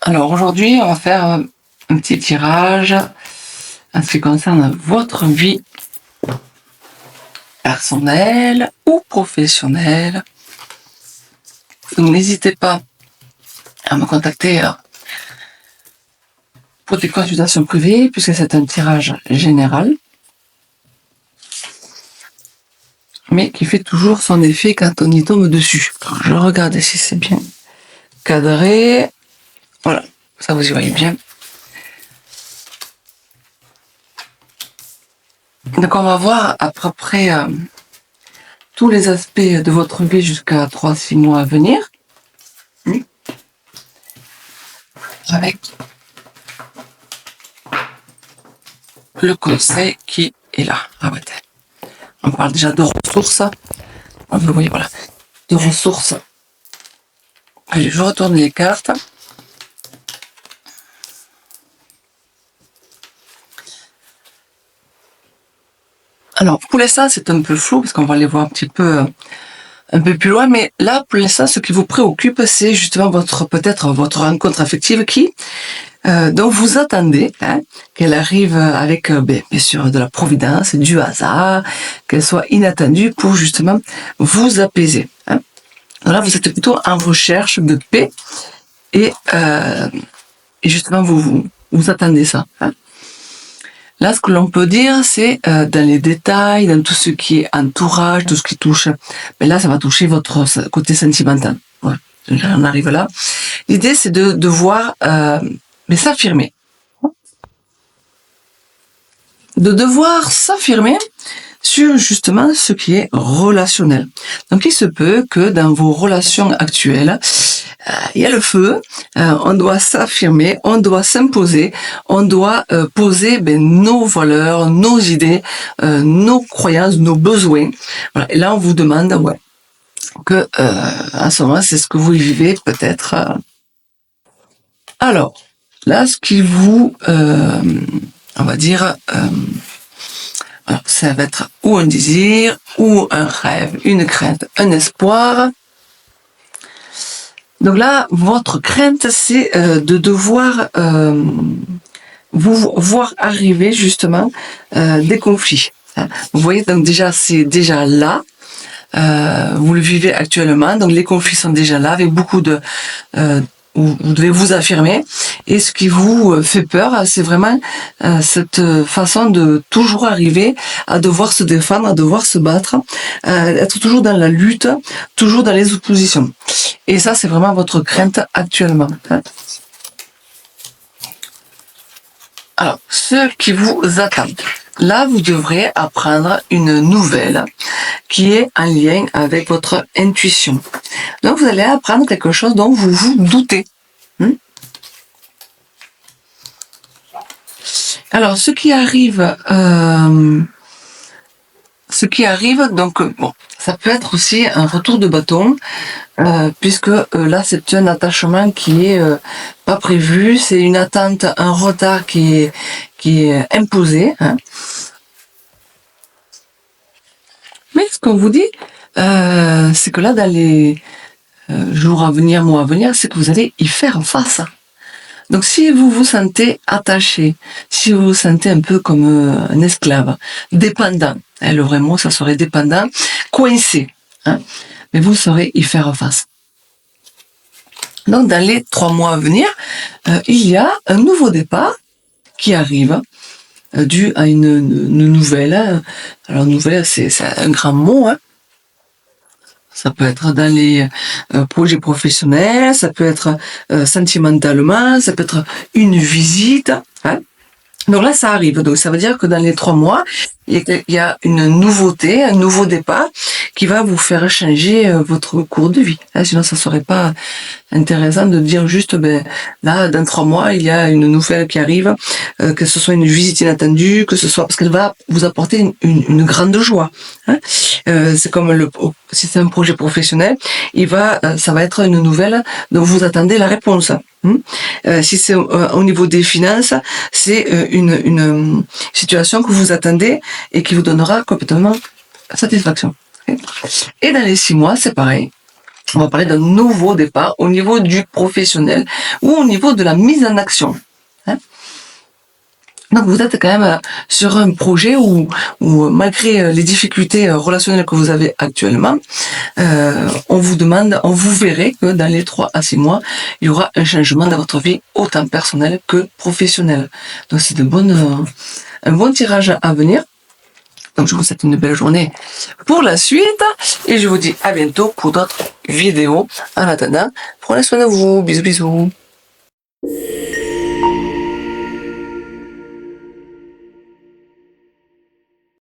Alors aujourd'hui, on va faire un petit tirage en ce qui concerne votre vie personnelle ou professionnelle. Donc n'hésitez pas à me contacter pour des consultations privées, puisque c'est un tirage général, mais qui fait toujours son effet quand on y tombe dessus. Alors, je regarde si c'est bien cadré. Voilà, ça vous y voyez bien. Donc on va voir à peu près tous les aspects de votre vie jusqu'à 3-6 mois à venir. Avec le conseil qui est là. On parle déjà de ressources. Vous voyez, voilà. De ressources. Allez, je retourne les cartes. Alors, pour l'instant, c'est un peu flou, parce qu'on va aller voir un peu plus loin, mais là, pour l'instant, ce qui vous préoccupe, c'est justement peut-être votre rencontre affective dont vous attendez qu'elle arrive avec, bien sûr, de la providence, du hasard, qu'elle soit inattendue pour justement vous apaiser. Donc là, vous êtes plutôt en recherche de paix et justement, vous attendez ça. Là, ce que l'on peut dire, c'est dans les détails, dans tout ce qui est entourage, tout ce qui touche. Mais là, ça va toucher votre côté sentimental. Voilà, on arrive là. L'idée, c'est de voir, mais s'affirmer. De devoir s'affirmer sur justement ce qui est relationnel. Donc, il se peut que dans vos relations actuelles, il y a le feu, on doit s'affirmer, on doit s'imposer, on doit poser nos valeurs, nos idées, nos croyances, nos besoins. Voilà. Et là, on vous demande que en ce moment, c'est ce que vous vivez peut-être. Alors, là, ce qui vous, on va dire, alors, ça va être ou un désir, ou un rêve, une crainte, un espoir. Donc là, votre crainte, c'est de devoir vous voir arriver justement des conflits. Vous voyez, donc déjà, c'est déjà là. Vous le vivez actuellement, donc les conflits sont déjà là, avec beaucoup de... vous devez vous affirmer. Et ce qui vous fait peur, c'est vraiment cette façon de toujours arriver à devoir se défendre, à devoir se battre, être toujours dans la lutte, toujours dans les oppositions. Et ça, c'est vraiment votre crainte actuellement. Alors, ce qui vous attend. Là, vous devrez apprendre une nouvelle qui est en lien avec votre intuition. Donc, vous allez apprendre quelque chose dont vous vous doutez. Alors, ce qui arrive, donc, bon, ça peut être aussi un retour de bâton, puisque là, c'est un attachement qui est pas prévu, c'est une attente, un retard qui est imposé. Mais ce qu'on vous dit, c'est que là, dans les jours à venir, mois à venir, c'est que vous allez y faire face. Donc, si vous vous sentez attaché, si vous vous sentez un peu comme un esclave, dépendant, le vrai mot, ça serait dépendant, coincé, mais vous saurez y faire face. Donc, dans les 3 mois à venir, il y a un nouveau départ qui arrive, dû à une nouvelle. Alors, nouvelle, c'est un grand mot, Ça peut être dans les projets professionnels, ça peut être sentimentalement, ça peut être une visite. Donc là, ça arrive. Donc ça veut dire que dans les 3 mois, il y a une nouveauté, un nouveau départ qui va vous faire changer votre cours de vie. Sinon, ça serait pas intéressant de dire juste, là, dans 3 mois, il y a une nouvelle qui arrive, que ce soit une visite inattendue, que ce soit parce qu'elle va vous apporter une grande joie. C'est comme si c'est un projet professionnel, ça va être une nouvelle dont vous attendez la réponse. Si c'est au niveau des finances, c'est une situation que vous attendez et qui vous donnera complètement satisfaction. Et dans les 6 mois, c'est pareil. On va parler d'un nouveau départ au niveau du professionnel ou au niveau de la mise en action. Hein. Donc vous êtes quand même sur un projet où malgré les difficultés relationnelles que vous avez actuellement, on vous verrez que dans les 3 à 6 mois, il y aura un changement dans votre vie, autant personnelle que professionnelle. Donc c'est un bon tirage à venir. Donc je vous souhaite une belle journée pour la suite et je vous dis à bientôt pour d'autres vidéos. En attendant, prenez soin de vous. Bisous bisous.